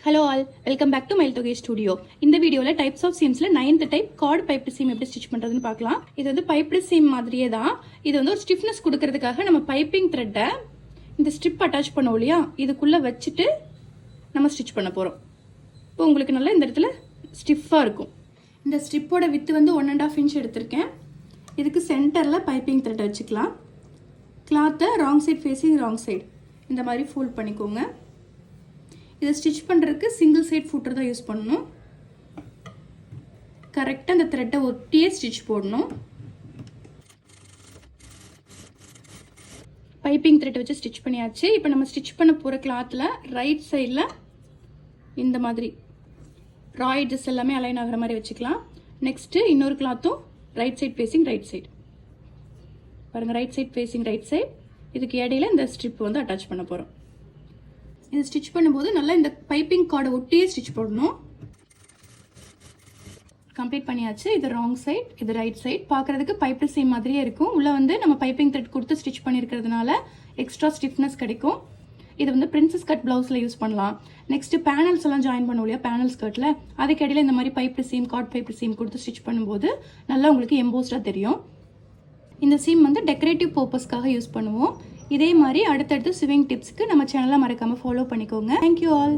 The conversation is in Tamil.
Hello all, welcome back to Mayilthogai studio. இந்த வீடியோவில் டைப்ஸ் ஆஃப் சீம்ஸில் 9th type cord piped seam எப்படி ஸ்டிச் பண்ணுறதுன்னு பார்க்கலாம். இது வந்து பைப்டு சீம் மாதிரியே தான். இது வந்து ஒரு ஸ்டிஃப்னஸ் கொடுக்கறதுக்காக நம்ம பைப்பிங் த்ரெட்டை இந்த ஸ்ட்ரிப் அட்டாச் பண்ணோம் இல்லையா, இதுக்குள்ளே வச்சுட்டு நம்ம ஸ்டிச் பண்ண போகிறோம். இப்போ உங்களுக்கு நல்லா இந்த இடத்துல ஸ்டிஃபாக இருக்கும். இந்த ஸ்ட்ரிப்போட வித்து வந்து 1.5 inch எடுத்திருக்கேன். இதுக்கு சென்டரில் பைப்பிங் த்ரெட்டை வச்சுக்கலாம். கிளாத்தை wrong side facing wrong side இந்த மாதிரி ஃபோல்ட் பண்ணிக்கோங்க. இதை ஸ்டிச் பண்ணுறதுக்கு சிங்கிள் சைட் ஃபுட்டர் தான் யூஸ் பண்ணணும். கரெக்டாக அந்த த்ரெட்டை ஒட்டியே ஸ்டிச் போடணும். பைப்பிங் த்ரெட்டை வச்சு ஸ்டிச் பண்ணியாச்சு. இப்போ நம்ம ஸ்டிச் பண்ண போகிற கிளாத்தில் ரைட் சைடில் இந்த மாதிரி ரா எட்ஜஸ் எல்லாமே அலைன் ஆகிற மாதிரி வச்சுக்கலாம். நெக்ஸ்ட்டு இன்னொரு கிளாத்தும் right side facing right side பாருங்கள், right side facing right side. இதுக்கு இடையில இந்த ஸ்ட்ரிப் வந்து அட்டாச் பண்ண போகிறோம். இது ஸ்டிச் பண்ணும்போது நல்லா இந்த பைப்பிங் கார்டை ஒட்டியே ஸ்டிச் போடணும். கம்ப்ளீட் பண்ணியாச்சு. இது ராங் சைட், இது ரைட் சைட். பார்க்குறதுக்கு பைப்டு சீம் மாதிரியே இருக்கும். உள்ளே வந்து நம்ம பைப்பிங் த்ரெட் கொடுத்து ஸ்டிச் பண்ணியிருக்கிறதுனால எக்ஸ்ட்ரா ஸ்டிஃப்னஸ் கிடைக்கும். இது வந்து பிரின்சஸ் கட் ப்ளவுஸில் யூஸ் பண்ணலாம். நெக்ஸ்ட்டு பேனல்ஸ் எல்லாம் ஜாயின் பண்ணுவோம் இல்லையா, பேனல் ஸ்கர்ட்டில், அதுக்கு இடையில இந்த மாதிரி piped seam cord piped seam கொடுத்து ஸ்டிச் பண்ணும்போது நல்லா உங்களுக்கு எம்போஸ்டாக தெரியும். இந்த சீம் வந்து டெக்கரேட்டிவ் பர்பஸ்க்காக யூஸ் பண்ணுவோம். இதே மாதிரி அடுத்தடுத்து ஸ்விங் டிப்ஸ்க்கு நம்ம சேனலை மறக்காமல் ஃபாலோ பண்ணிக்கோங்க. Thank you all.